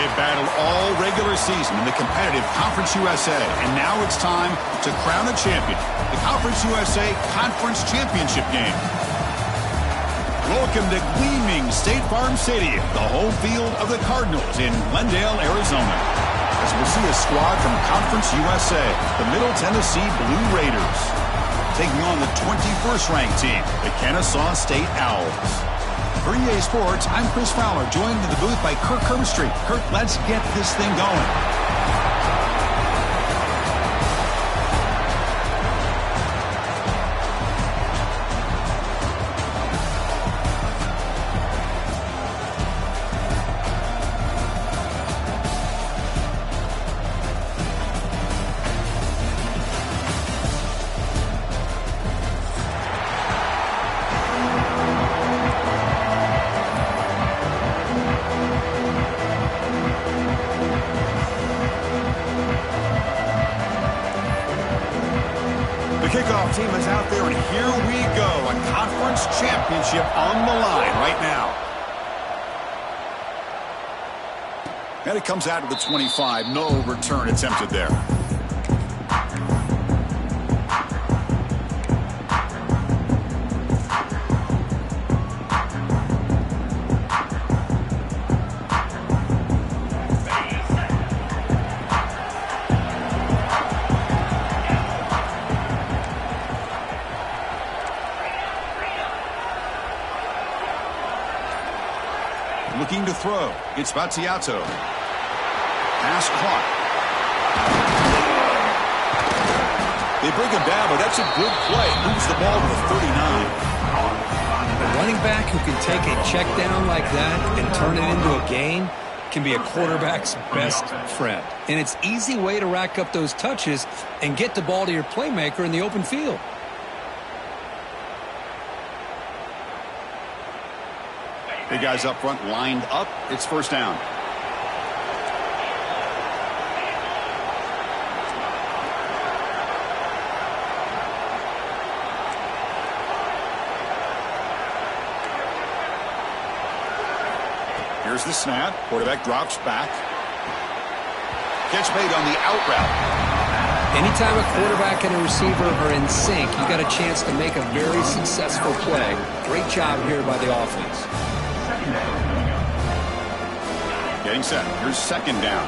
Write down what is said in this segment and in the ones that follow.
They've battled all regular season in the competitive Conference USA, and now it's time to crown a champion. The Conference USA Conference Championship game. Welcome to gleaming State Farm Stadium, the home field of the Cardinals in Glendale, Arizona. As we'll see a squad from Conference USA, the Middle Tennessee Blue Raiders, taking on the 21st ranked team, the Kennesaw State Owls. For EA Sports, I'm Chris Fowler, joined in the booth by Kirk Herbstreit. Kirk, let's get this thing going. Kickoff team is out there, and here we go. A conference championship on the line right now. And it comes out to the 25. No return attempted there. Looking to throw. It's Battiato. Pass clock. They bring him down, but that's a good play. Moves the ball to the 39. A running back who can take a check down like that and turn it into a gain can be a quarterback's best friend. And it's an easy way to rack up those touches and get the ball to your playmaker in the open field. The guys up front lined up. It's first down. Here's the snap. Quarterback drops back. Catch made on the out route. Anytime a quarterback and a receiver are in sync, you got a chance to make a very successful play. Great job here by the offense. Getting set. Here's second down.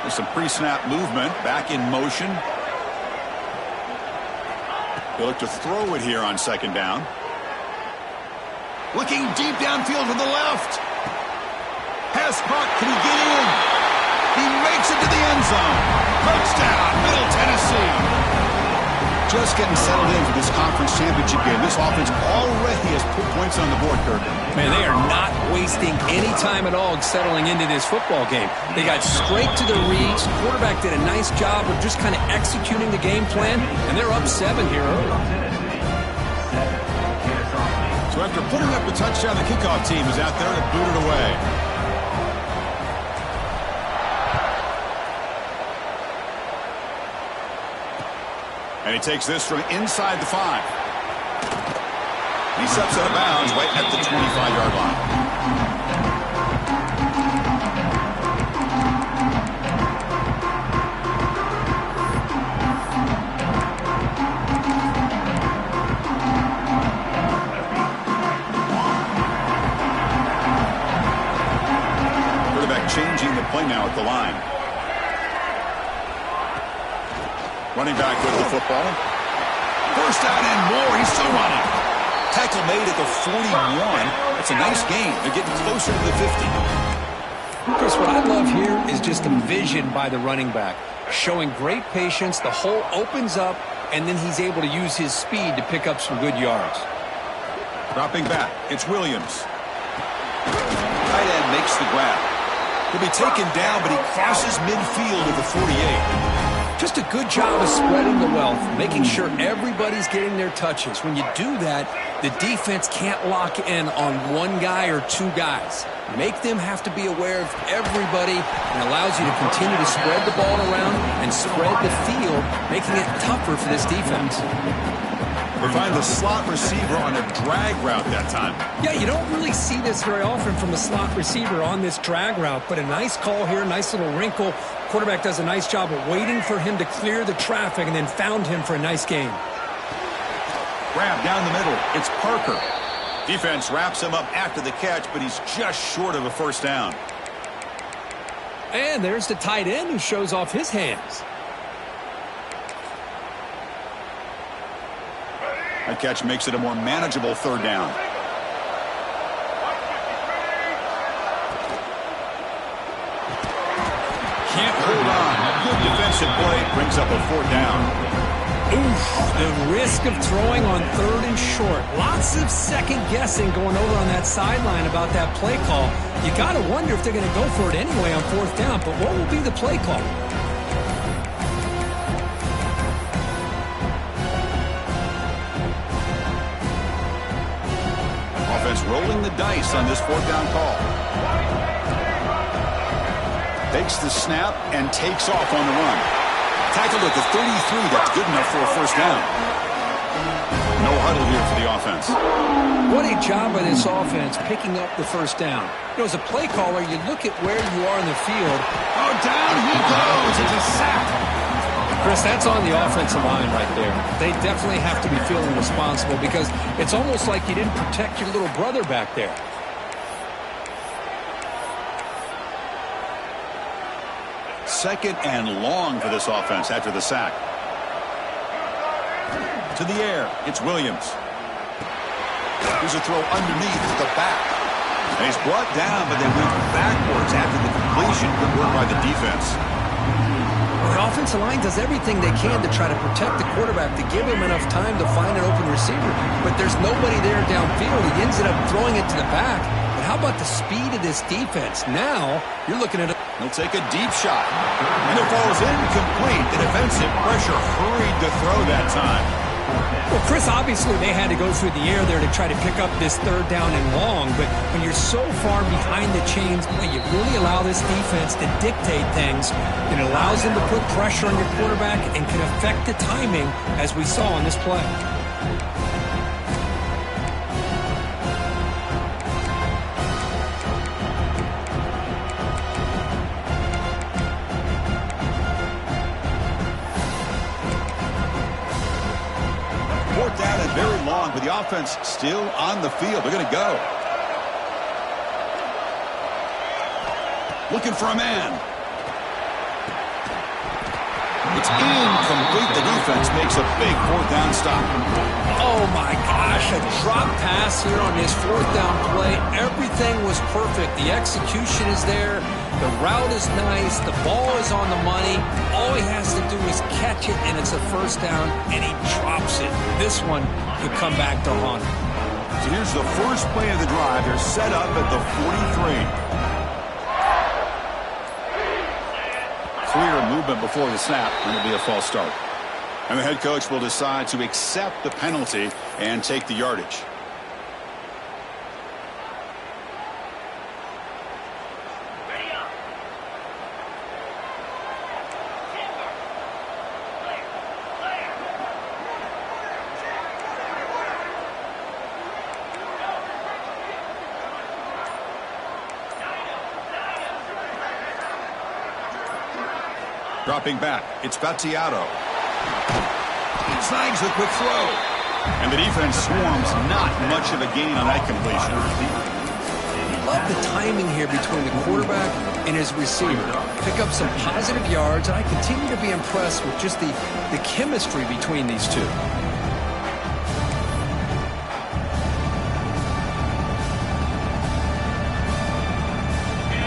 There's some pre-snap movement. Back in motion. They look to throw it here on second down. Looking deep downfield to the left. Pass caught. Can he get in? He makes it to the end zone. Touchdown, Middle Tennessee. Just getting settled in for this conference championship game. This offense already has put points on the board, Kirk. Man, they are not wasting any time at all settling into this football game. They got straight to the reads. Quarterback did a nice job of just kind of executing the game plan, and they're up 7 here early. So after putting up the touchdown, the kickoff team is out there to boot it away. And he takes this from inside the 5. He steps out of bounds right at the 25-yard line. Changing the play now at the line. Running back with the football. First down and more. He's still running. Tackle made at the 41. That's a nice gain. They're getting closer to the 50. Chris, what I love here is just the vision by the running back. Showing great patience. The hole opens up, and then he's able to use his speed to pick up some good yards. Dropping back. It's Williams. Tight end makes the grab. He'll be taken down, but he crosses midfield at the 48. Just a good job of spreading the wealth, making sure everybody's getting their touches. When you do that, the defense can't lock in on one guy or two guys. Make them have to be aware of everybody, and allows you to continue to spread the ball around and spread the field, making it tougher for this defense. We find the slot receiver on a drag route that time. Yeah, you don't really see this very often from a slot receiver on this drag route, but a nice call here, nice little wrinkle. Quarterback does a nice job of waiting for him to clear the traffic and then found him for a nice gain. Grab down the middle. It's Parker. Defense wraps him up after the catch, but he's just short of a first down. And there's the tight end who shows off his hands. That catch makes it a more manageable third down. Can't hold on. A good defensive play brings up a fourth down. Oof, the risk of throwing on third and short. Lots of second guessing going over on that sideline about that play call. You got to wonder if they're going to go for it anyway on fourth down, but what will be the play call? Offense rolling the dice on this fourth down call. Takes the snap and takes off on the run. Tackled at the 33. That's good enough for a first down. No huddle here for the offense. What a job by this offense picking up the first down. You know, as a play caller, you look at where you are in the field. Oh, down he goes. It's a sack. Chris, that's on the offensive line right there. They definitely have to be feeling responsible because it's almost like you didn't protect your little brother back there. Second and long for this offense after the sack. To the air, it's Williams. Here's a throw underneath to the back. And he's brought down, but they went backwards after the completion. Good work by the defense. Well, the offensive line does everything they can to try to protect the quarterback, to give him enough time to find an open receiver. But there's nobody there downfield. He ends up throwing it to the back. But how about the speed of this defense? Now, you're looking at He'll take a deep shot. And it falls incomplete. The defensive pressure hurried to throw that time. Well, Chris, obviously they had to go through the air there to try to pick up this third down and long, but when you're so far behind the chains, you really allow this defense to dictate things. It allows them to put pressure on your quarterback and can affect the timing, as we saw on this play. Fourth down and very long, but the offense still on the field. They're going to go. Looking for a man. It's incomplete. The defense makes a big fourth down stop. Oh my gosh, a drop pass here on this fourth down play. Everything was perfect. The execution is there. The route is nice. The ball is on the money. All he has to do is catch it, and it's a first down, and he drops it. This one could come back to haunt him. So here's the first play of the drive. They're set up at the 43. Clear movement before the snap, and it'll be a false start. And the head coach will decide to accept the penalty and take the yardage. Dropping back, it's Battiato. Snags the quick throw. And the defense swarms, not much of a gain on that completion. Love the timing here between the quarterback and his receiver. Pick up some positive yards, and I continue to be impressed with just the chemistry between these two.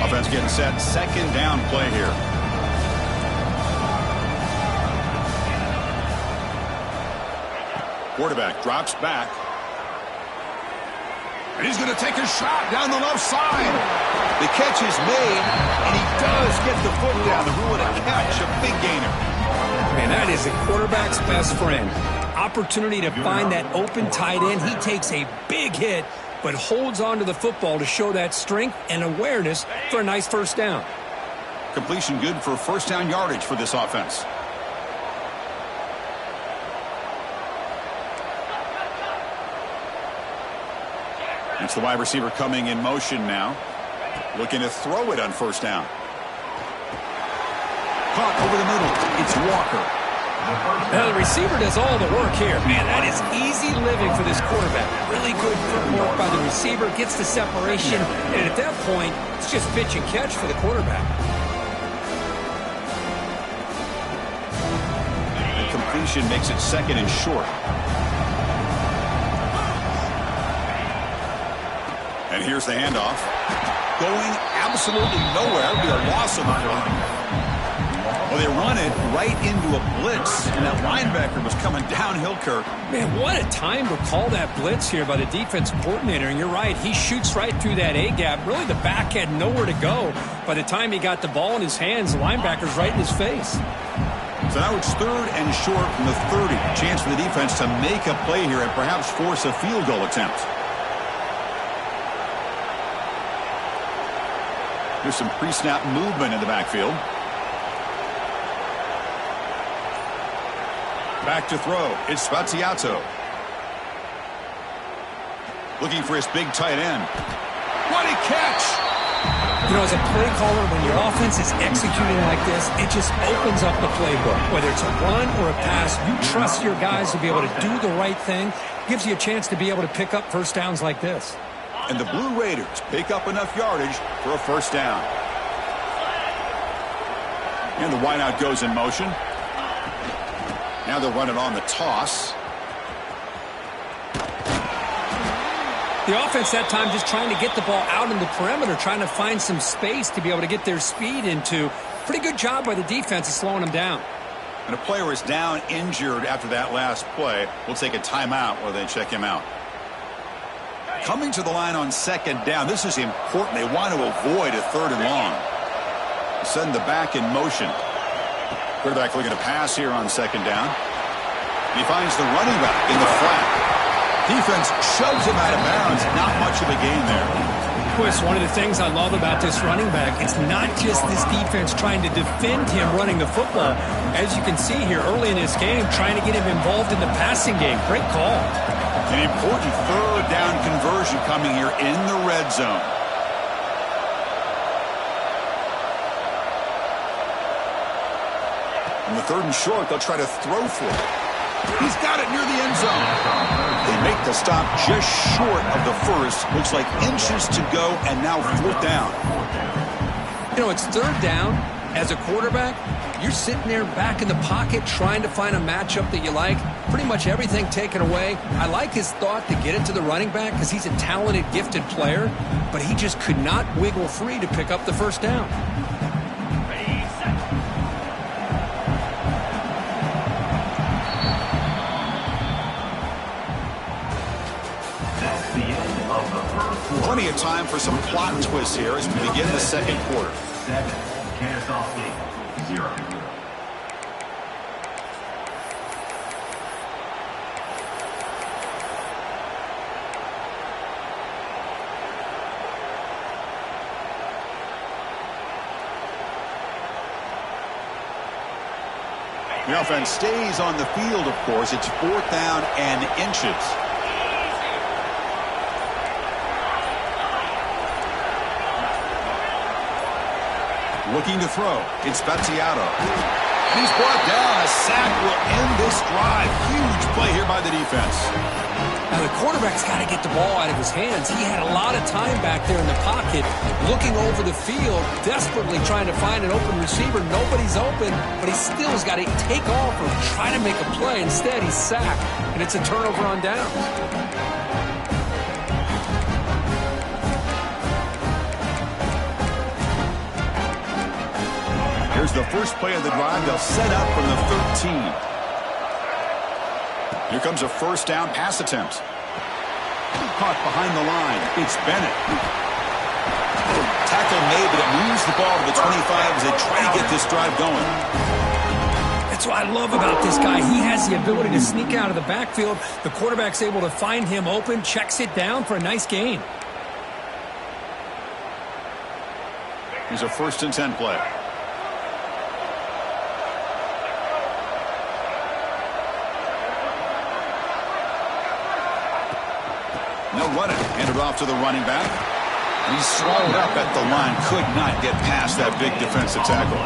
Offense getting set, second down play here. Quarterback drops back. And he's going to take a shot down the left side. The catch is made, and he does get the foot down. The rule of catch, a big gainer. as a quarterback's best friend. Opportunity to find that open tight end. He takes a big hit, but holds on to the football to show that strength and awareness for a nice first down. Completion good for first down yardage for this offense. It's the wide receiver coming in motion now. Looking to throw it on first down. Caught over the middle. It's Walker. Now the receiver does all the work here. Man, that is easy living for this quarterback. Really good footwork by the receiver. Gets the separation. And at that point, it's just pitch and catch for the quarterback. The completion makes it second and short. And here's the handoff. Going absolutely nowhere. It'll be a loss on the play. Well, they run it right into a blitz, and that linebacker was coming downhill, Kirk. Man, what a time to call that blitz here by the defense coordinator. And you're right, he shoots right through that A-gap. Really, the back had nowhere to go. By the time he got the ball in his hands, the linebacker's right in his face. So now it's third and short from the 30. Chance for the defense to make a play here and perhaps force a field goal attempt. There's some pre-snap movement in the backfield. Back to throw. It's Spaziato. Looking for his big tight end. What a catch! You know, as a play caller, when your offense is executing like this, it just opens up the playbook. Whether it's a run or a pass, you trust your guys to be able to do the right thing. Gives you a chance to be able to pick up first downs like this. And the Blue Raiders pick up enough yardage for a first down. And the wideout goes in motion. Now they'll run it on the toss. The offense that time just trying to get the ball out in the perimeter, trying to find some space to be able to get their speed into. Pretty good job by the defense of slowing them down. And a player is down injured after that last play. We'll take a timeout while they check him out. Coming to the line on second down. This is important. They want to avoid a third and long. Send the back in motion. Quarterback looking to pass here on second down. He finds the running back in the flat. Defense shoves him out of bounds. Not much of a gain there. Chris, one of the things I love about this running back, it's not just this defense trying to defend him running the football. As you can see here early in this game, trying to get him involved in the passing game. Great call. An important third down conversion coming here in the red zone. On the third and short, they'll try to throw for it. He's got it near the end zone. They make the stop just short of the first. Looks like inches to go, and now fourth down. You know, it's third down. As a quarterback, you're sitting there back in the pocket trying to find a matchup that you like. Pretty much everything taken away. I like his thought to get it to the running back because he's a talented, gifted player, but he just could not wiggle free to pick up the first down. Plenty of time for some plot twists here as we begin the second quarter. 7, Kennesaw State, 0. The offense stays on the field, of course. It's fourth down and inches. Looking to throw. It's Spaziato. He's brought down. A sack will end this drive. Huge play here by the defense. Now, the quarterback's got to get the ball out of his hands. He had a lot of time back there in the pocket, looking over the field, desperately trying to find an open receiver. Nobody's open, but he still has got to take off or try to make a play. Instead, he's sacked, and it's a turnover on downs. Here's the first play of the drive. They'll set up from the 13. Here comes a first down pass attempt. Caught behind the line. It's Bennett. Tackle made, but it moves the ball to the 25 as they try to get this drive going. That's what I love about this guy. He has the ability to sneak out of the backfield. The quarterback's able to find him open, checks it down for a nice gain. Here's a 1st and 10 play. No running. Handed off to the running back. And he's swallowed up at the line. Could not get past that big defensive tackle.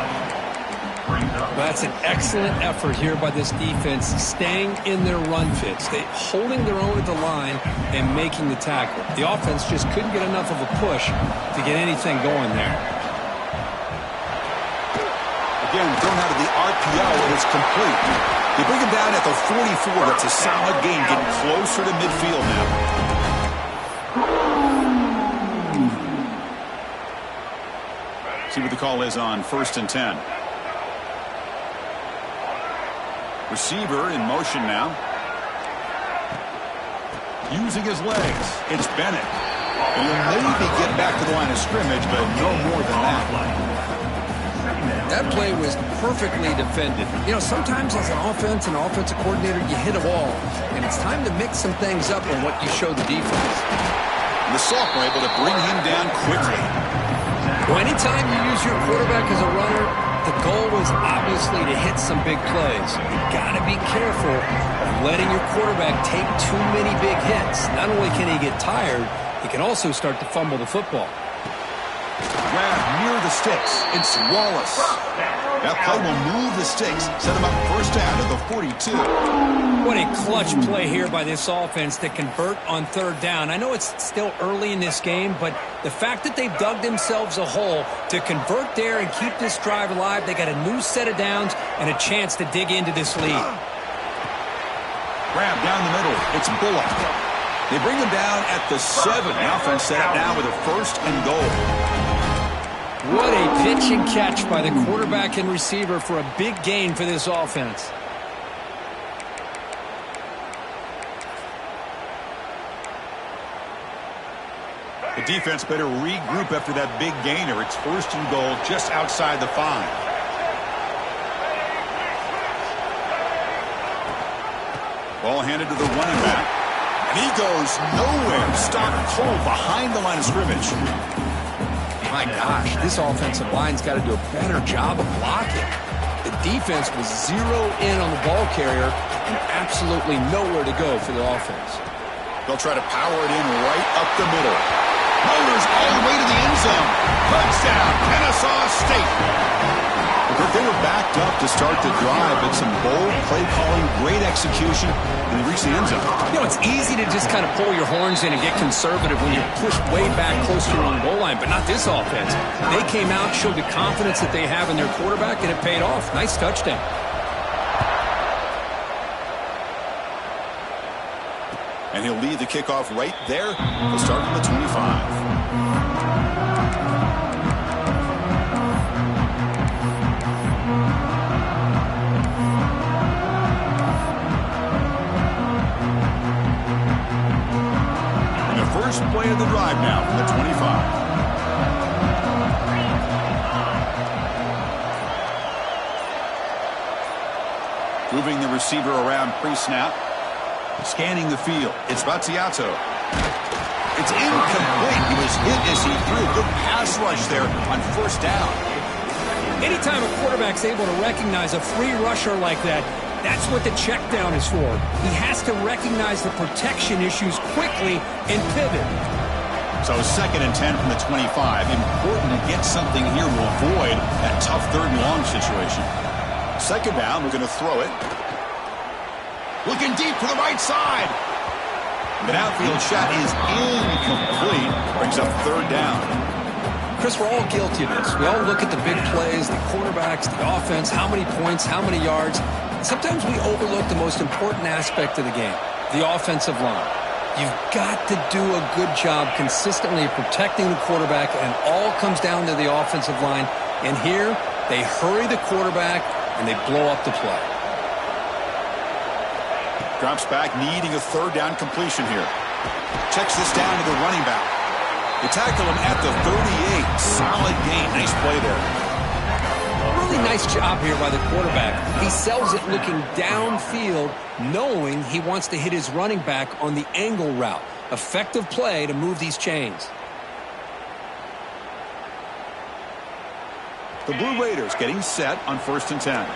That's an excellent effort here by this defense, staying in their run fits. They holding their own at the line and making the tackle. The offense just couldn't get enough of a push to get anything going there. Again, thrown out of the RPO, and it's complete. They bring him down at the 44. It's a solid gain, getting closer to midfield now. See what the call is on 1st and 10. Receiver in motion now. Using his legs. It's Bennett. And he'll maybe get back to the line of scrimmage, but no more than that. That play was perfectly defended. You know, sometimes as an offensive coordinator, you hit a wall. And it's time to mix some things up on what you show the defense. And the sophomore able to bring him down quickly. Well, anytime you use your quarterback as a runner, the goal was obviously to hit some big plays. You got to be careful of letting your quarterback take too many big hits. Not only can he get tired, he can also start to fumble the football. Grab near the sticks. It's Wallace. That play will move the sticks, set him up 1st down at the 42. What a clutch play here by this offense to convert on 3rd down. I know it's still early in this game, but the fact that they've dug themselves a hole to convert there and keep this drive alive, they got a new set of downs and a chance to dig into this lead. Grab down the middle. It's Bullock. They bring him down at the 7. The offense set up now with a 1st and goal. What a pitch and catch by the quarterback and receiver for a big gain for this offense. The defense better regroup after that big gainer. It's 1st and goal just outside the 5. Ball handed to the running back. And he goes nowhere. Stopped cold behind the line of scrimmage. My gosh, this offensive line's got to do a better job of blocking. The defense was zeroed in on the ball carrier and absolutely nowhere to go for the offense. They'll try to power it in right up the middle. Motors all the way to the end zone. Touchdown, Kennesaw State. They were backed up to start the drive, but some bold play calling, great execution, and they reached the end zone. You know, it's easy to just kind of pull your horns in and get conservative when you're pushed way back close to your own goal line, but not this offense. They came out, showed the confidence that they have in their quarterback, and it paid off. Nice touchdown. And he'll lead the kickoff right there. He'll start from the 25. First play of the drive now from the 25. Moving the receiver around pre-snap. Scanning the field. It's Battiato. It's incomplete. He was hit as he threw. Good pass rush there on 1st down. Anytime a quarterback's able to recognize a free rusher like that, that's what the check down is for. He has to recognize the protection issues quickly and pivot. So 2nd and 10 from the 25. Important to get something here to avoid that tough 3rd and long situation. 2nd down, we're going to throw it. Looking deep to the right side. The outfield shot is incomplete. Brings up 3rd down. Chris, we're all guilty of this. We all look at the big plays, the quarterbacks, the offense, how many points, how many yards. Sometimes we overlook the most important aspect of the game, the offensive line. You've got to do a good job consistently protecting the quarterback, and it all comes down to the offensive line. And here, they hurry the quarterback, and they blow up the play. Drops back, needing a 3rd down completion here. Checks this down to the running back. They tackle him at the 38. Solid gain. Nice play there. Really nice job here by the quarterback. He sells it looking downfield, knowing he wants to hit his running back on the angle route. Effective play to move these chains. The Blue Raiders getting set on 1st and 10.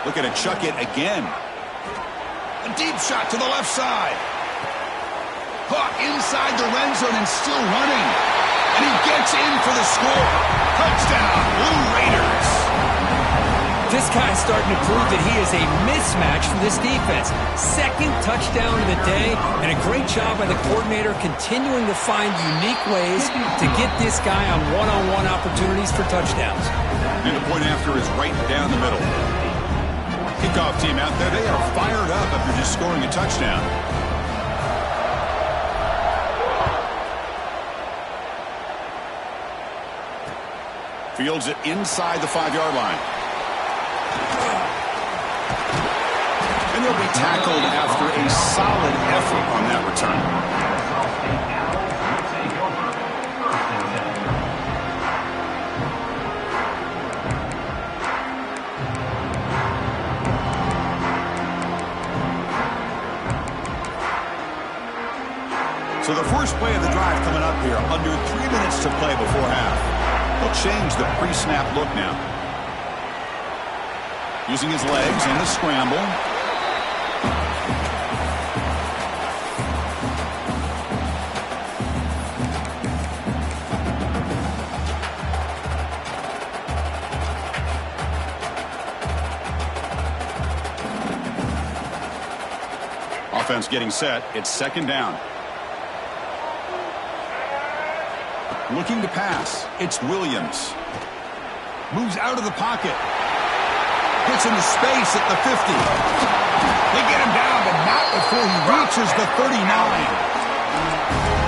Looking to chuck it again. A deep shot to the left side. Caught inside the red zone and still running. And he gets in for the score. Touchdown, Blue Raiders. This guy's starting to prove that he is a mismatch for this defense. Second touchdown of the day, and a great job by the coordinator continuing to find unique ways to get this guy on one-on-one opportunities for touchdowns. And the point after is right down the middle. Kickoff team out there, they are fired up after just scoring a touchdown. Fields it inside the 5-yard line. And he'll be tackled after a solid effort on that return. So the first play of the drive coming up here, under 3 minutes to play before half. They'll change the pre-snap look now. Using his legs in the scramble. Offense getting set. It's 2nd down. Looking to pass. It's Williams. Moves out of the pocket. Gets into space at the 50. They get him down, but not before he reaches the 39.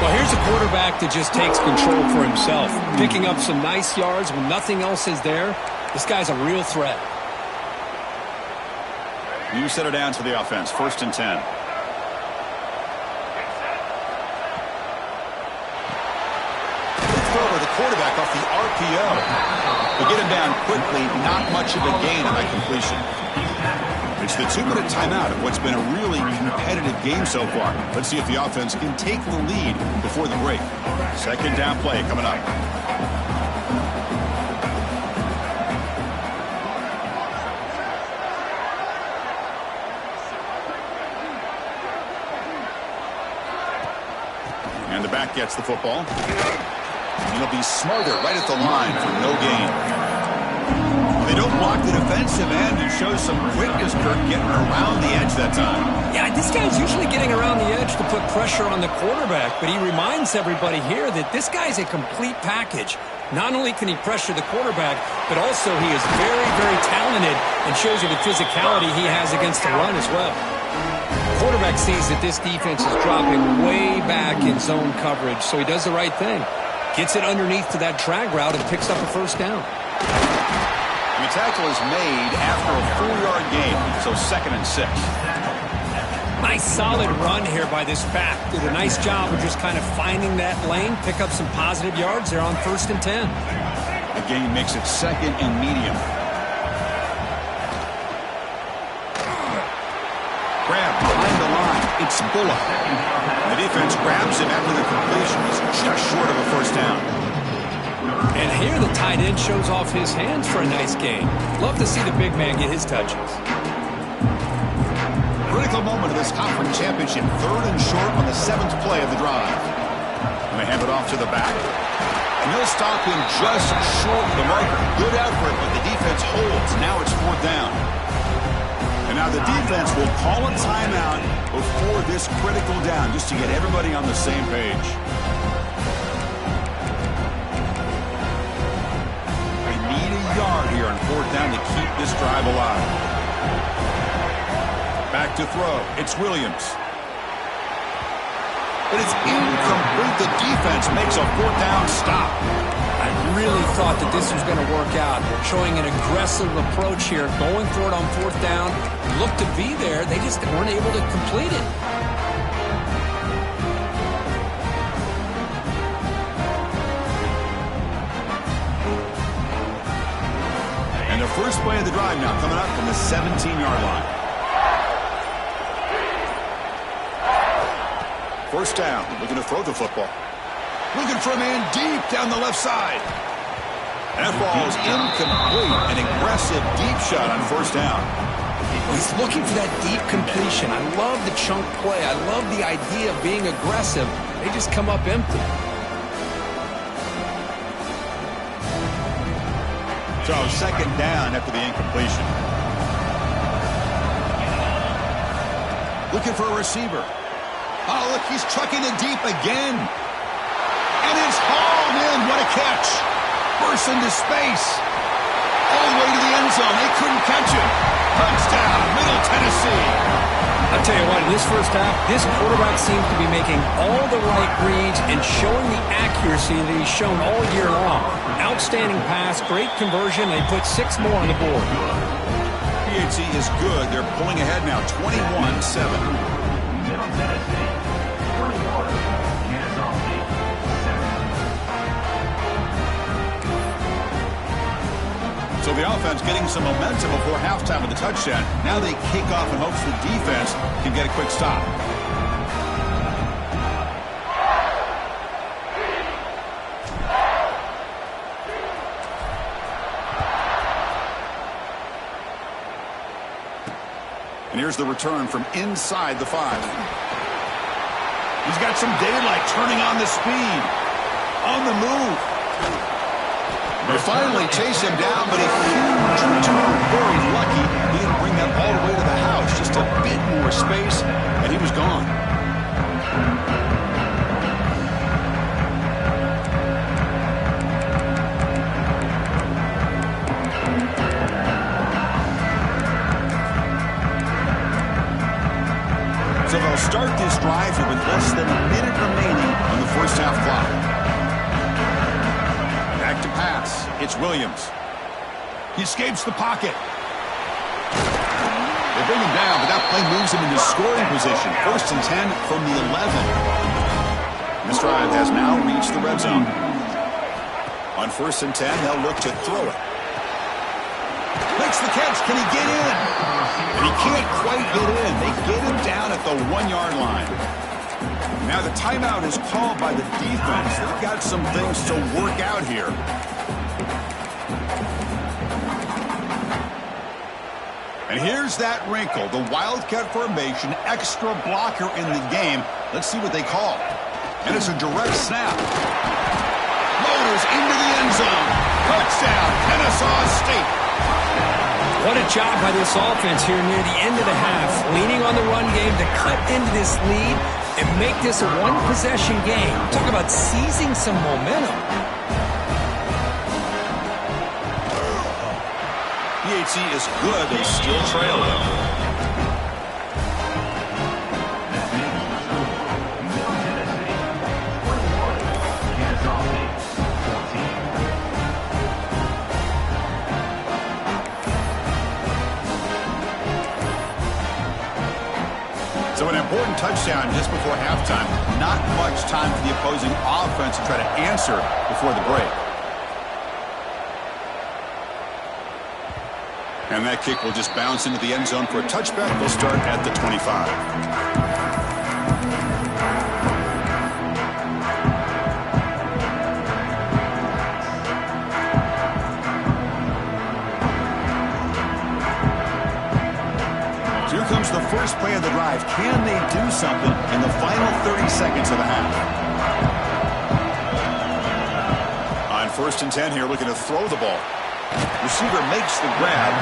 Well, here's a quarterback that just takes control for himself. Picking up some nice yards when nothing else is there. This guy's a real threat. New setter downs for the offense. 1st and 10. Quarterback off the RPO. But get him down quickly, not much of a gain on that completion. It's the 2-minute timeout of what's been a really competitive game so far. Let's see if the offense can take the lead before the break. 2nd down play coming up. And the back gets the football. And he'll be smarter right at the line for no gain. They don't block the defensive end and show some quickness, Kirk, getting around the edge that time. Yeah, this guy's usually getting around the edge to put pressure on the quarterback, but he reminds everybody here that this guy's a complete package. Not only can he pressure the quarterback, but also he is very, very talented and shows you the physicality he has against the run as well. Quarterback sees that this defense is dropping way back in zone coverage, so he does the right thing. Gets it underneath to that drag route and picks up a 1st down. The tackle is made after a 4-yard gain, so 2nd and 6. Nice solid run here by this back. Did a nice job of just kind of finding that lane, pick up some positive yards there on 1st and 10. The gain makes it 2nd and medium. Grab behind the line. It's Bullock. The defense grabs him after the completion. He's just short of a 1st down. And here the tight end shows off his hands for a nice gain. Love to see the big man get his touches. Critical moment of this conference championship. 3rd and short on the 7th play of the drive. And they hand it off to the back. And they'll stop him just short of the marker. Good effort, but the defense holds. Now it's 4th down. And now the defense will call a timeout before this critical down, just to get everybody on the same page. They need a yard here on 4th down to keep this drive alive. Back to throw. It's Williams. But it's incomplete. The defense makes a 4th down stop. I really thought that this was going to work out, showing an aggressive approach here, going for it on fourth down. Looked to be there. They just weren't able to complete it. And the first play of the drive now coming up from the 17-yard line. First down, looking to throw the football. Looking for a man deep down the left side. And that ball is incomplete. An aggressive deep shot on first down. He's looking for that deep completion. I love the chunk play. I love the idea of being aggressive. They just come up empty. So second down after the incompletion. Looking for a receiver. Oh, look, he's trucking it deep again. And it's hauled in. What a catch. Burst into space. All the way to the end zone. They couldn't catch him. Touchdown, Middle Tennessee. I'll tell you what, in this first half, this quarterback seems to be making all the right reads and showing the accuracy that he's shown all year long. Outstanding pass, great conversion. They put 6 more on the board. PHC is good. They're pulling ahead now, 21-7. Middle Tennessee, 21, Kennesaw State, 7. So the offense getting some momentum before halftime with the touchdown. Now they kick off in hopes the defense can get a quick stop. And here's the return from inside the 5. He's got some daylight turning on the speed. On the move. They finally chase him down, but a huge return. Very lucky he didn't bring that all the way to the house. Just a bit more space, and he was gone. So they'll start this drive here with less than a minute remaining on the first half clock. Back to pass. It's Williams. He escapes the pocket. They bring him down, but that play moves him into scoring position. 1st and 10 from the 11. This drive has now reached the red zone. On 1st and 10, they'll look to throw it. Makes the catch. Can he get in? And he can't quite get in. They get him down at the 1-yard line. Now the timeout is called by the defense. They've got some things to work out here. And here's that wrinkle, the Wildcat formation, extra blocker in the game. Let's see what they call. And it's a direct snap. Loaders into the end zone. Touchdown, Kennesaw State. What a job by this offense here near the end of the half, leaning on the run game to cut into this lead and make this a one-possession game. Talk about seizing some momentum. PHC is good. They still trail them. So an important touchdown just before halftime. Not much time for the opposing offense to try to answer before the break. And that kick will just bounce into the end zone for a touchback. They'll start at the 25. Here comes the first play of the drive. Can they do something in the final 30 seconds of the half? On 1st and 10 here, looking to throw the ball. Receiver makes the grab.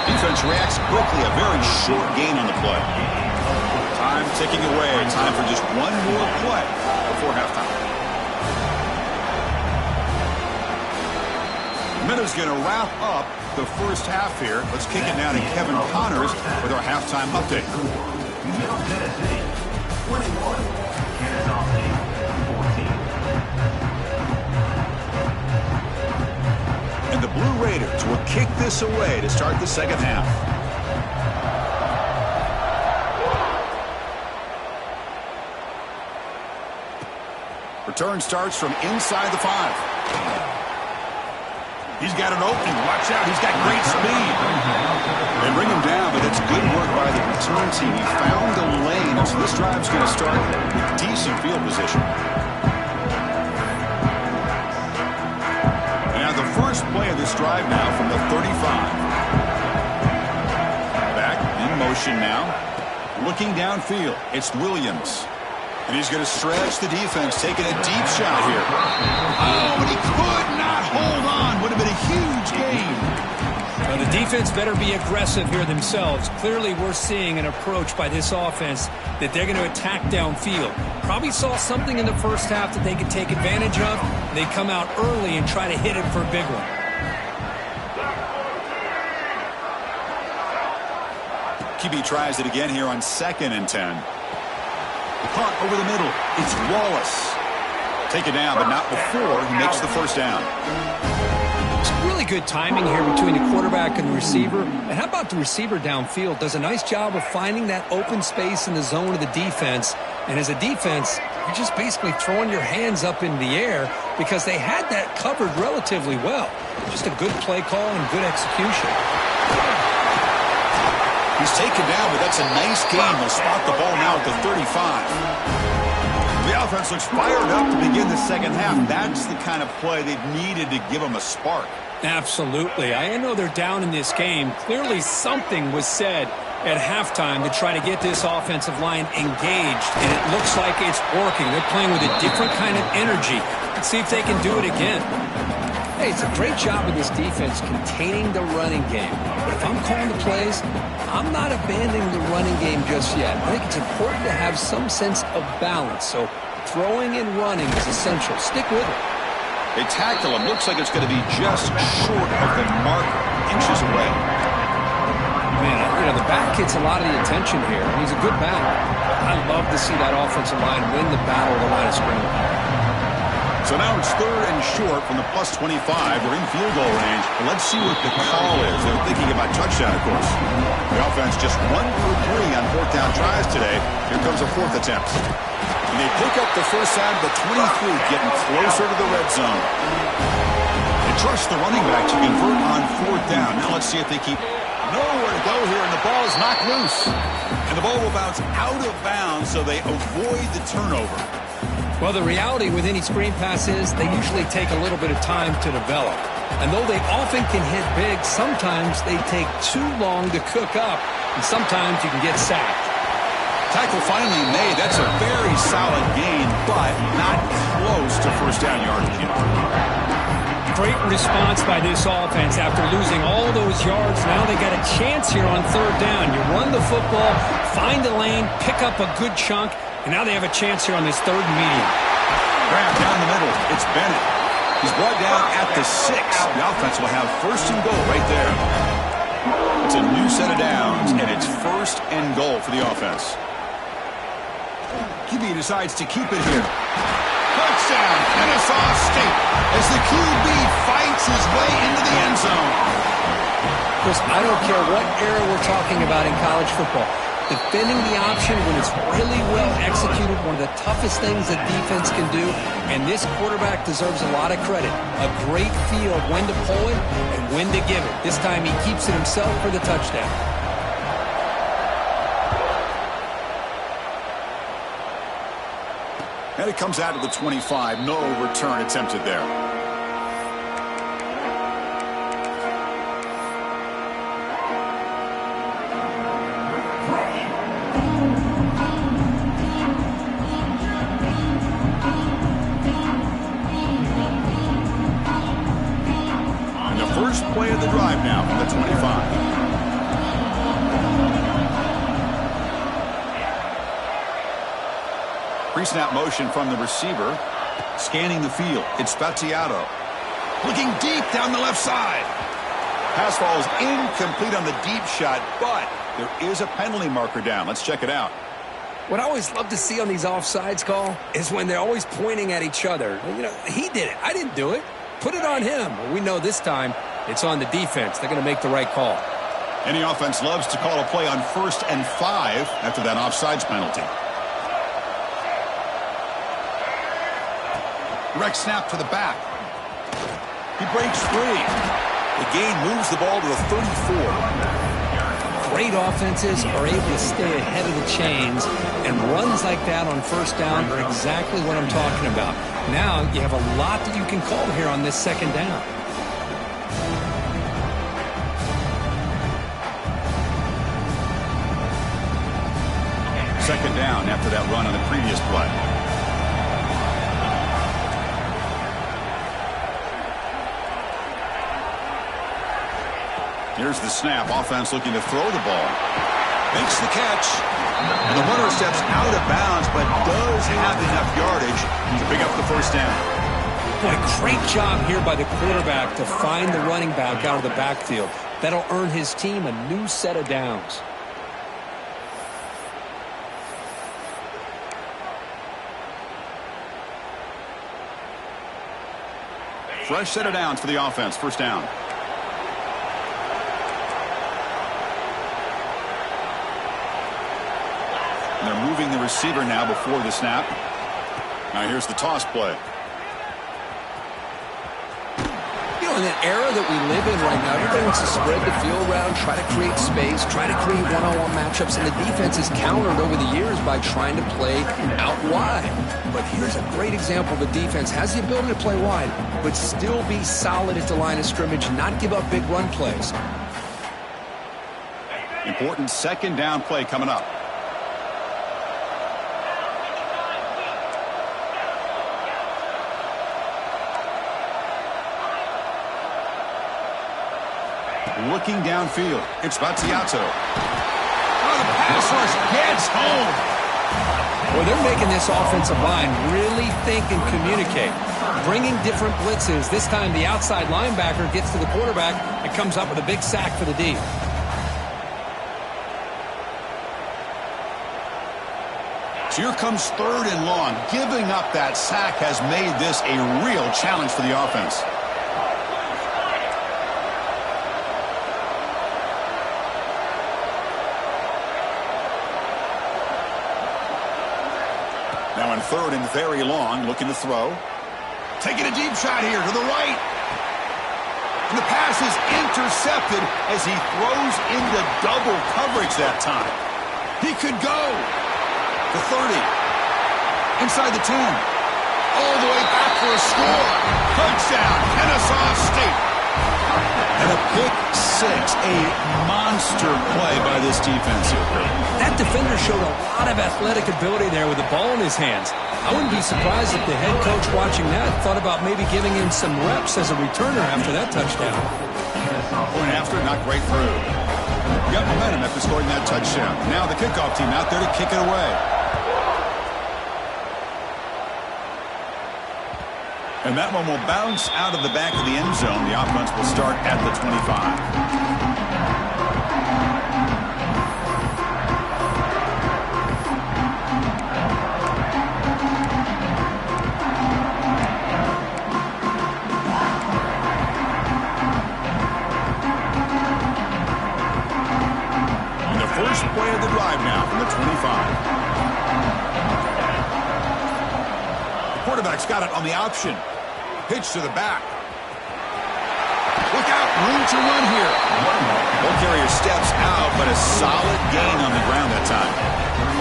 Defense reacts quickly. A very short gain on the play. Time ticking away. Time for just one more play before halftime. Minutes going to wrap up the first half here. Let's kick it now to Kevin Connors with our halftime update. Middle Tennessee, 21, Kennesaw State, 14. Blue Raiders will kick this away to start the second half. Return starts from inside the 5. He's got an opening. Watch out. He's got great speed. They bring him down, but it's good work by the return team. He found the lane, and so this drive's going to start with decent field position. And now the first play of this drive now from the 35. Back in motion now. Looking downfield. It's Williams. And he's going to stretch the defense, taking a deep shot here. Oh, but he could not hold on. Would have been a huge gain. Well, the defense better be aggressive here themselves. Clearly, we're seeing an approach by this offense that they're going to attack downfield. Probably saw something in the first half that they could take advantage of. They come out early and try to hit it for a big one. QB tries it again here on 2nd and 10. Caught over the middle. It's Wallace. Take it down, but not before he makes the first down. It's really good timing here between the quarterback and the receiver. And how about the receiver downfield? Does a nice job of finding that open space in the zone of the defense. And as a defense, you're just basically throwing your hands up in the air because they had that covered relatively well. Just a good play call and good execution. He's taken down, but that's a nice game. He'll spot the ball now at the 35. The offense looks fired up to begin the second half. That's the kind of play they've needed to give them a spark. Absolutely. I know they're down in this game. Clearly something was said at halftime to try to get this offensive line engaged, and it looks like it's working. They're playing with a different kind of energy. Let's see if they can do it again. Hey, it's a great job of this defense containing the running game. But if I'm calling the plays, I'm not abandoning the running game just yet. I think it's important to have some sense of balance. So throwing and running is essential. Stick with it. They tackle him. Looks like it's going to be just short of the marker, inches away. Man, you know, the back gets a lot of the attention here. He's a good back. I love to see that offensive line win the battle of the line of scrimmage. So now it's 3rd and short from the plus 25. They're in field goal range. But let's see what the call is. They're thinking about touchdown, of course. The offense just 1 for 3 on 4th down tries today. Here comes a 4th attempt. And they pick up the first out of the 23, getting closer to the red zone. They trust the running back to convert on 4th down. Now let's see if they keep nowhere to go here, and the ball is knocked loose. And the ball will bounce out of bounds, so they avoid the turnover. Well, the reality with any screen pass is they usually take a little bit of time to develop. And though they often can hit big, sometimes they take too long to cook up, and sometimes you can get sacked. Tackle finally made. That's a very solid gain, but not close to first down yardage yet. Great response by this offense after losing all those yards. Now they got a chance here on 3rd down. You run the football, find the lane, pick up a good chunk, and now they have a chance here on this 3rd and medium. Grab down the middle. It's Bennett. He's brought down at the 6. The offense will have 1st and goal right there. It's a new set of downs, and it's 1st and goal for the offense. QB decides to keep it here. Touchdown, Kennesaw State, as the QB fights his way into the end zone. Chris, I don't care what era we're talking about in college football. Defending the option when it's really well executed, one of the toughest things that defense can do, and this quarterback deserves a lot of credit. A great feel of when to pull it and when to give it. This time he keeps it himself for the touchdown. And it comes out to the 25. No return attempted there. And the first play of the drive now from the 25. Pre-snap motion from the receiver. Scanning the field. It's Spazzato. Looking deep down the left side. Pass falls incomplete on the deep shot, but there is a penalty marker down. Let's check it out. What I always love to see on these offsides call is when they're always pointing at each other. You know, he did it. I didn't do it. Put it on him. Well, we know this time It's on the defense. They're going to make the right call. Any offense loves to call a play on 1st and 5 after that offsides penalty. Direct snap to the back. He breaks free. The gain moves the ball to the 34. Great offenses are able to stay ahead of the chains, and runs like that on 1st down are exactly what I'm talking about. Now you have a lot that you can call here on this 2nd down. Second down after that run on the previous play. Here's the snap. Offense looking to throw the ball. Makes the catch. And the runner steps out of bounds, but does have enough yardage to pick up the 1st down. Boy, great job here by the quarterback to find the running back out of the backfield. That'll earn his team a new set of downs. Fresh set of downs for the offense. 1st down. They're moving the receiver now before the snap. Now here's the toss play. You know, in that era that we live in right now, everybody wants to spread the field around, try to create space, try to create one-on-one matchups, and the defense has countered over the years by trying to play out wide. But here's a great example. The defense has the ability to play wide, but still be solid at the line of scrimmage, not give up big run plays. Important 2nd down play coming up. Looking downfield. It's Battiato. Oh, the pass rush gets home. Well, they're making this offensive line really think and communicate. Bringing different blitzes. This time the outside linebacker gets to the quarterback and comes up with a big sack for the D. So here comes 3rd and long. Giving up that sack has made this a real challenge for the offense. Now in 3rd and very long, looking to throw. Taking a deep shot here to the right. And the pass is intercepted as he throws into double coverage that time. He could go. The 30. Inside the 10. All the way back for a score. Touchdown, Kennesaw State. And a pick 6. A monster play by this defense here. That defender showed a lot of athletic ability there with the ball in his hands. I wouldn't be surprised if the head coach watching that thought about maybe giving him some reps as a returner after that touchdown. Point after, not great through. Got momentum after scoring that touchdown. Now the kickoff team out there to kick it away. And that one will bounce out of the back of the end zone. The offense will start at the 25. Play of the drive now from the 25. The quarterback's got it on the option. Pitch to the back. Look out, room to run here. Ball carrier steps out, but a solid gain on the ground that time.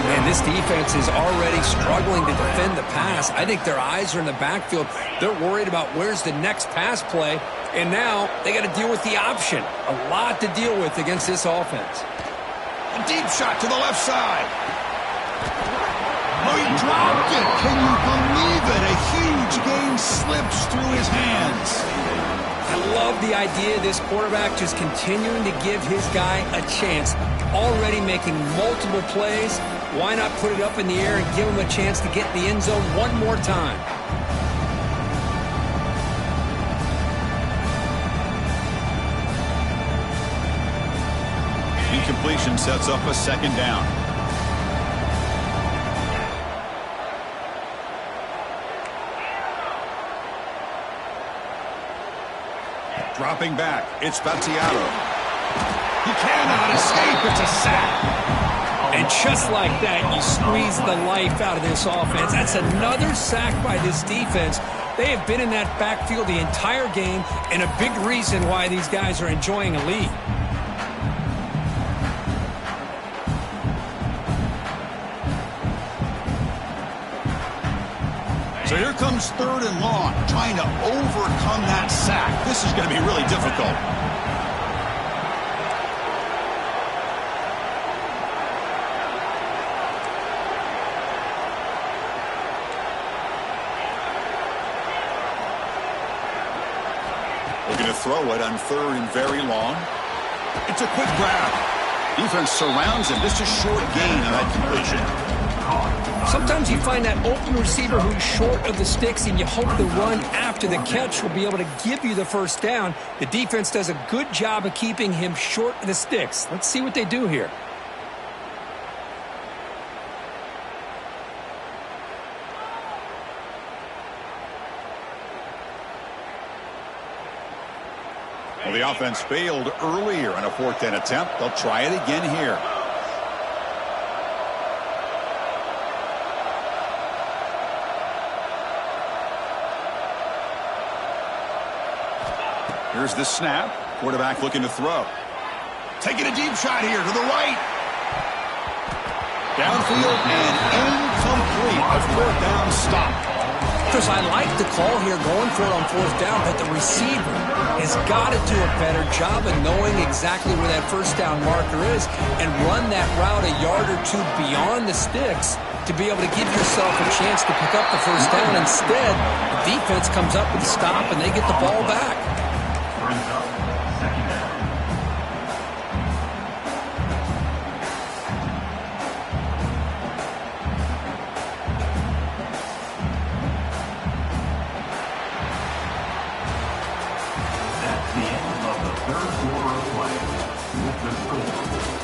Man, this defense is already struggling to defend the pass. I think their eyes are in the backfield. They're worried about where's the next pass play, and now they got to deal with the option. A lot to deal with against this offense. A deep shot to the left side. Oh, he dropped it. Can you believe it? A huge gain slips through his hands. I love the idea of this quarterback just continuing to give his guy a chance. Already making multiple plays. Why not put it up in the air and give him a chance to get in the end zone one more time? Incompletion sets up a second down. Dropping back, it's Battiato. He cannot escape. It's a sack. And just like that, you squeeze the life out of this offense. That's another sack by this defense. They have been in that backfield the entire game, and a big reason why these guys are enjoying a lead. So here comes 3rd and long, trying to overcome that sack. This is going to be really difficult. Looking to throw it on 3rd and very long. It's a quick grab. Defense surrounds him. Just a short gain on that completion. Sometimes you find that open receiver who's short of the sticks, and you hope the run after the catch will be able to give you the first down. The defense does a good job of keeping him short of the sticks. Let's see what they do here. Well, the offense failed earlier on a 4th down attempt. They'll try it again here. Here's the snap. Quarterback looking to throw. Taking a deep shot here to the right. Downfield and incomplete. A 4th down stop. Chris, I like the call here going for it on 4th down, but the receiver has got to do a better job of knowing exactly where that first down marker is and run that route a yard or two beyond the sticks to be able to give yourself a chance to pick up the first down. Instead, the defense comes up with a stop and they get the ball back. Brings up 2nd down. That's the end of the 3rd quarter of play. With the score.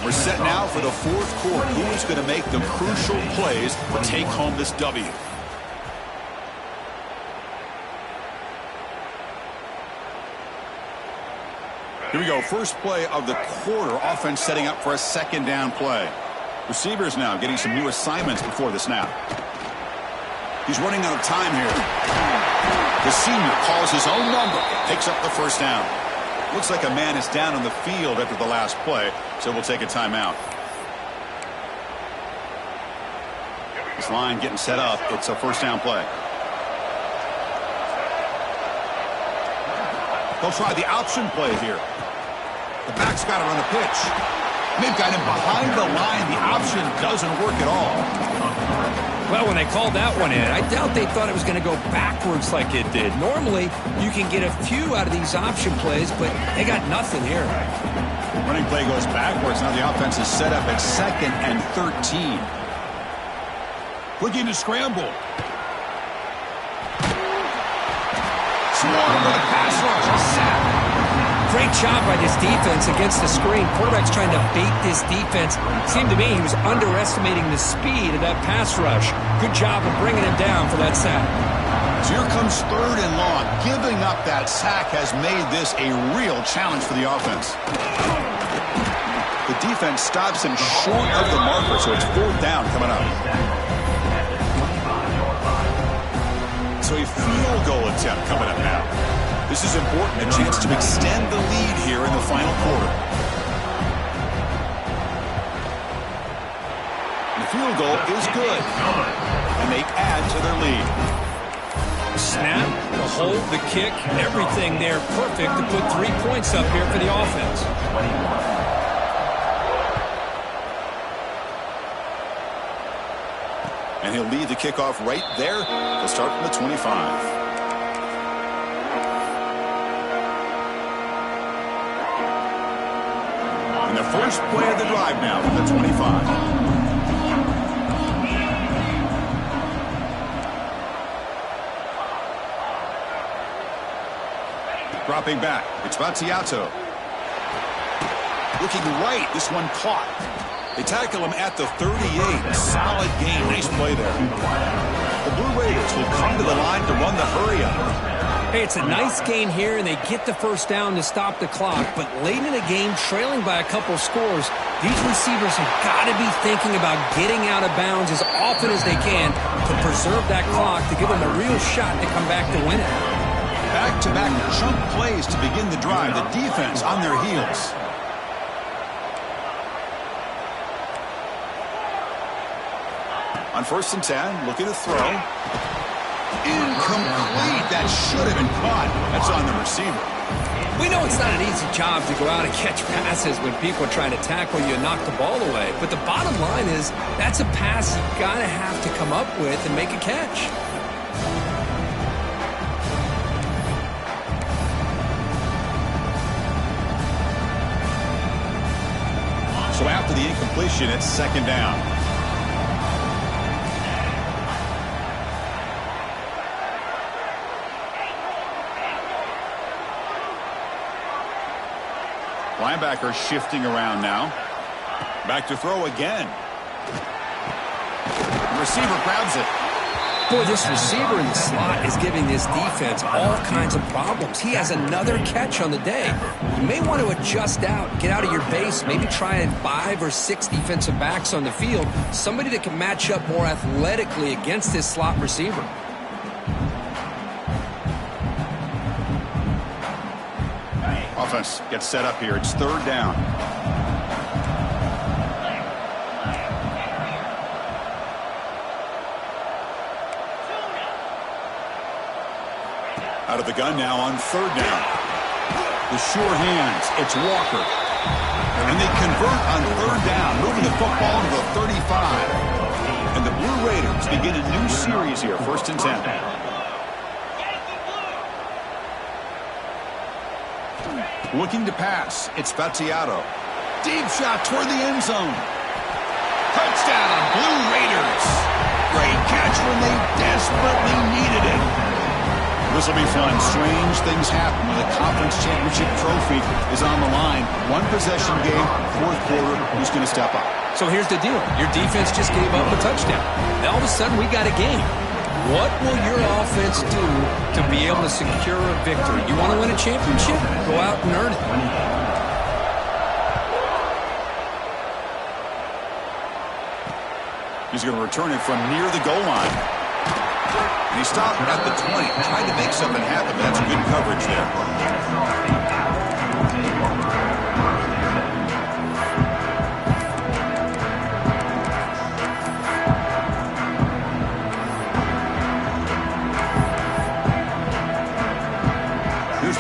We're set now for the 4th quarter. Who is going to make the crucial plays to take home this W? Here we go. First play of the quarter. Offense setting up for a 2nd down play. Receivers now getting some new assignments before the snap. He's running out of time here. The senior calls his own number. Picks up the first down. Looks like a man is down on the field after the last play, so we'll take a timeout. This line getting set up. It's a first down play. They'll try the option play here. The back's got to run a pitch. They've got him behind the line. The option doesn't work at all. Well, when they called that one in, I doubt they thought it was going to go backwards like it did. Normally, you can get a few out of these option plays, but they got nothing here. Running play goes backwards. Now the offense is set up at 2nd and 13. Looking to scramble. Swarm with a pass rush. A sack. Great job by this defense against the screen. Quarterback's trying to bait this defense. It seemed to me he was underestimating the speed of that pass rush. Good job of bringing him down for that sack. So here comes 3rd and long. Giving up that sack has made this a real challenge for the offense. The defense stops him short of the marker, so it's 4th down coming up. So a field goal attempt coming up now. This is important, a chance to extend the lead here in the final quarter. And the field goal is good, and they add to their lead. Snap, the hold, the kick, everything there perfect to put 3 points up here for the offense. And he'll lead the kickoff right there. He'll start from the 25. And the first play of the drive now from the 25. Dropping back. It's Battiato. Looking right. This one caught. They tackle him at the 38. Solid game. Nice play there. The Blue Raiders will come to the line to run the hurry up. Hey, it's a nice gain here, and they get the first down to stop the clock. But late in the game, trailing by a couple scores, these receivers have got to be thinking about getting out of bounds as often as they can to preserve that clock, to give them a real shot to come back to win it. Back-to-back chunk plays to begin the drive. The defense on their heels. On 1st and 10, looking to throw. Incomplete. That should have been caught. That's on the receiver. We know it's not an easy job to go out and catch passes when people are trying to tackle you and knock the ball away. But the bottom line is that's a pass you got to have to come up with and make a catch. So after the incompletion, it's 2nd down. Linebacker shifting around now. Back to throw again. The receiver grabs it. Boy, this receiver in the slot is giving this defense all kinds of problems. He has another catch on the day. You may want to adjust out, get out of your base, maybe try and 5 or 6 defensive backs on the field, somebody that can match up more athletically against this slot receiver. Offense gets set up here. It's 3rd down. Out of the gun now on 3rd down. The sure hands. It's Walker. And they convert on 3rd down, moving the football to the 35. And the Blue Raiders begin a new series here, 1st and 10. Looking to pass. It's Fatiato. Deep shot toward the end zone. Touchdown, Blue Raiders. Great catch when they desperately needed it. This will be fun. Strange things happen when the conference championship trophy is on the line. 1-possession game, 4th quarter. Who's going to step up? So here's the deal. Your defense just gave up a touchdown. Now all of a sudden we got a game. What will your offense do to be able to secure a victory? You want to win a championship? Go out and earn it. He's going to return it from near the goal line. And he stopped at the 20, trying to make something happen, but that's good coverage there.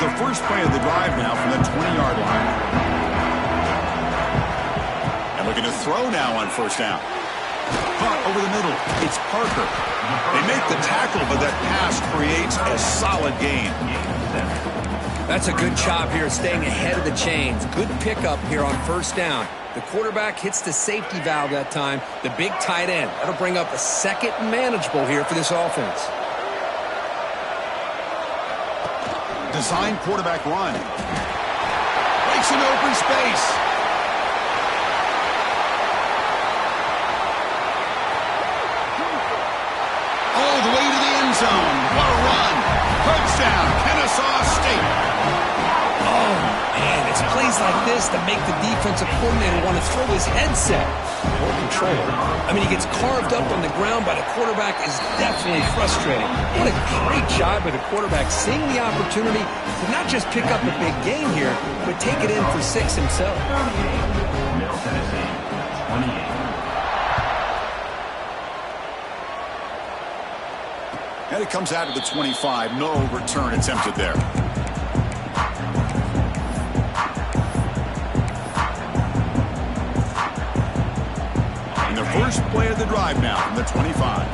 The first play of the drive now from the 20-yard line. And looking to throw now on 1st down. Caught over the middle. It's Parker. They make the tackle, but that pass creates a solid gain. That's a good job here, staying ahead of the chains. Good pickup here on 1st down. The quarterback hits the safety valve that time. The big tight end. That'll bring up a 2nd and manageable here for this offense. Design quarterback run. Breaks an open space. All the way to the end zone. What a run. Touchdown, Kennesaw State. Oh, man, it's plays like this that make the defensive coordinator want to throw his headset. More control. I mean, he gets carved up on the ground by the quarterback is definitely frustrating. What a great job by the quarterback seeing the opportunity to not just pick up a big gain here, but take it in for 6 himself. Middle Tennessee, 28. And it comes out of the 25. No return attempted there. And the first play of the drive now from the 25.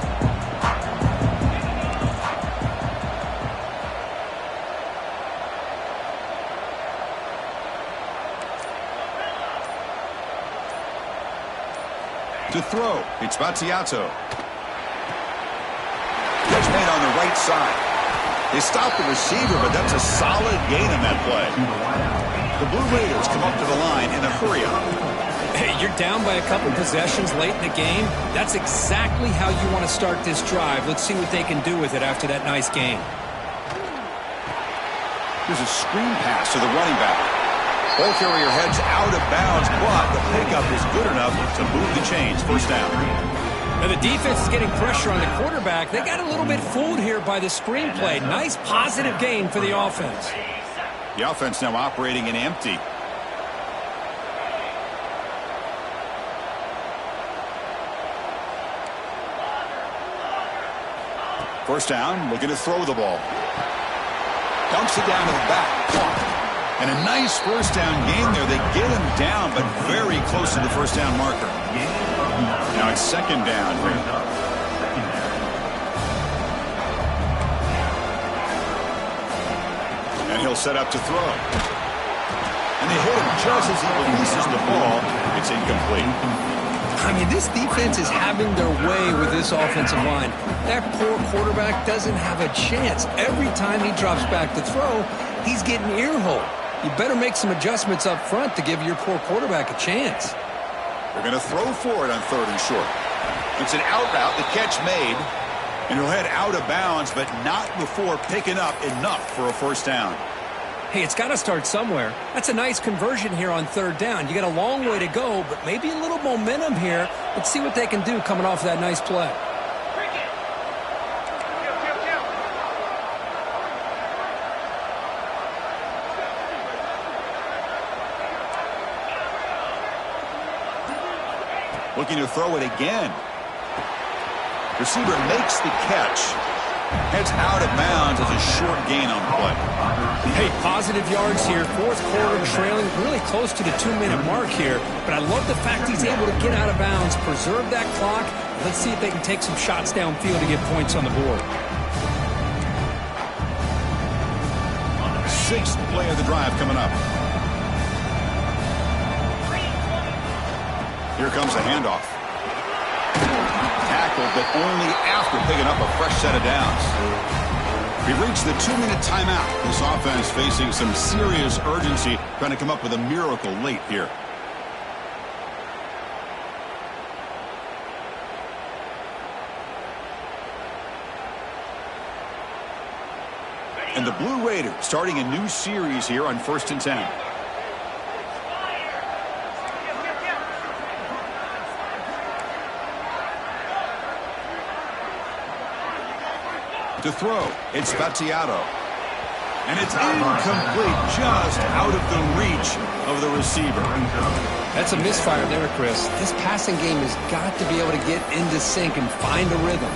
To throw, it's Battiato. Catch made on the right side. They stop the receiver, but that's a solid gain on that play. The Blue Raiders come up to the line in a hurry-up. Hey, you're down by a couple possessions late in the game. That's exactly how you want to start this drive. Let's see what they can do with it after that nice game. Here's a screen pass to the running back. Ball carrier heads out of bounds, but the pickup is good enough to move the chains. First down. Now the defense is getting pressure on the quarterback. They got a little bit fooled here by the screenplay. Nice positive gain for the offense. The offense now operating in empty. First down, looking to throw the ball. Dumps it down to the back. And a nice first down gain there. They get him down, but very close to the first down marker. Now it's second down. And he'll set up to throw. And they hit him just as he releases the ball. It's incomplete. I mean, this defense is having their way with this offensive line. That poor quarterback doesn't have a chance. Every time he drops back to throw, he's getting earholed. You better make some adjustments up front to give your poor quarterback a chance. They're going to throw for it on third and short. It's an out route, the catch made, and he'll head out of bounds, but not before picking up enough for a first down. Hey, it's got to start somewhere. That's a nice conversion here on third down. You got a long way to go, but maybe a little momentum here. Let's see what they can do coming off that nice play. Looking to throw it again. Receiver makes the catch. Heads out of bounds as a short gain on the play. Hey, positive yards here. Fourth quarter trailing really close to the 2-minute mark here. But I love the fact he's able to get out of bounds, preserve that clock. Let's see if they can take some shots downfield to get points on the board. Sixth play of the drive coming up. Here comes the handoff. Tackled, but only after picking up a fresh set of downs. We've reached the 2-minute timeout. This offense facing some serious urgency, trying to come up with a miracle late here. And the Blue Raiders starting a new series here on 1st and 10. To throw, it's Battiato. And it's incomplete, just out of the reach of the receiver. That's a misfire there, Chris. This passing game has got to be able to get into sync and find a rhythm.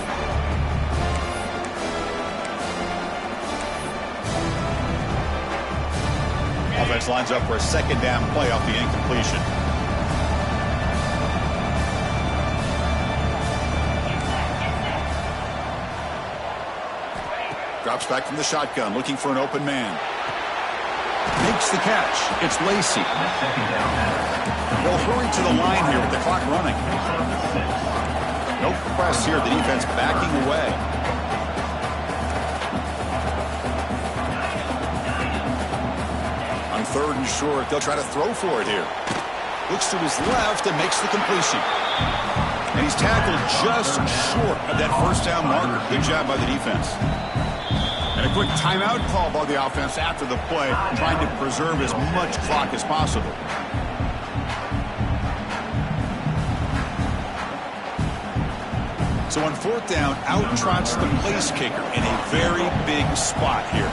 Offense lines up for a second down play off the incompletion. Drops back from the shotgun, looking for an open man. Makes the catch. It's Lacey. They'll hurry to the line here with the clock running. No press here. The defense backing away. On third and short, they'll try to throw for it here. Looks to his left and makes the completion. And he's tackled just short of that first down marker. Good job by the defense. And a quick timeout call by the offense after the play, trying to preserve as much clock as possible. So on fourth down, out trots the place kicker in a very big spot here.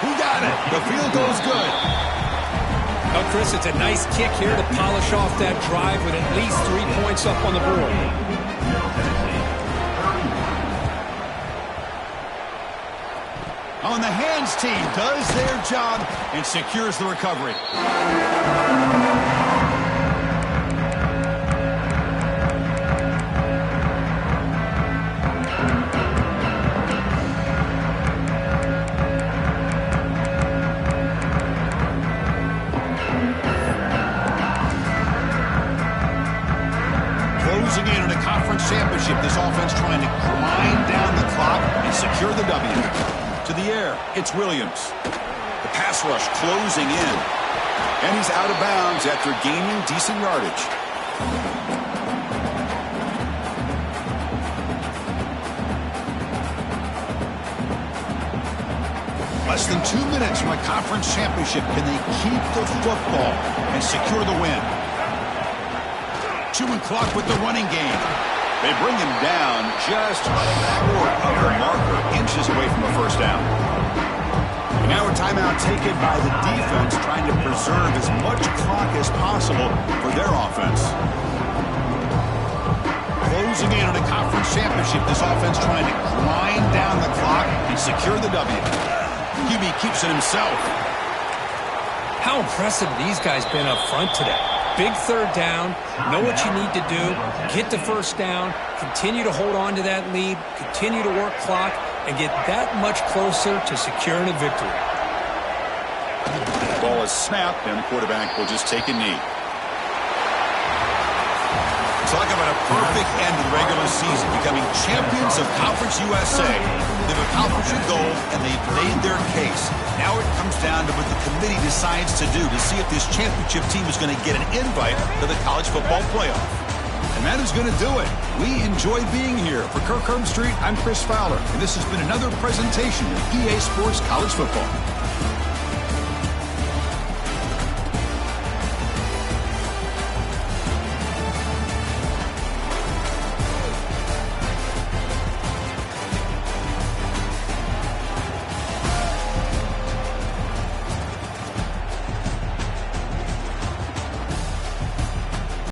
He got it. The field goal's good. Well, Chris, it's a nice kick here to polish off that drive with at least 3 points up on the board. On the hands team does their job and secures the recovery. Closing in on a conference championship, this offense trying to grind down the clock and secure the W. To the air, it's Williams. The pass rush closing in. And he's out of bounds after gaining decent yardage. Less than 2 minutes from a conference championship. Can they keep the football and secure the win? Chewing clock with the running game. They bring him down just short of the marker, inches away from a first down. And now a timeout taken by the defense, trying to preserve as much clock as possible for their offense. Closing in on a conference championship, this offense trying to grind down the clock and secure the W. QB keeps it himself. How impressive these guys been up front today. Big third down, know what you need to do, get the first down, continue to hold on to that lead, continue to work clock, and get that much closer to securing a victory. The ball is snapped, and the quarterback will just take a knee. Talk about a perfect end to the regular season, becoming champions of Conference USA. They've accomplished a goal, and they've made their case. Now it comes down to what the committee decides to do to see if this championship team is going to get an invite to the college football playoff. And that is going to do it. We enjoyed being here. For Kirk Street, I'm Chris Fowler, and this has been another presentation of EA Sports College Football.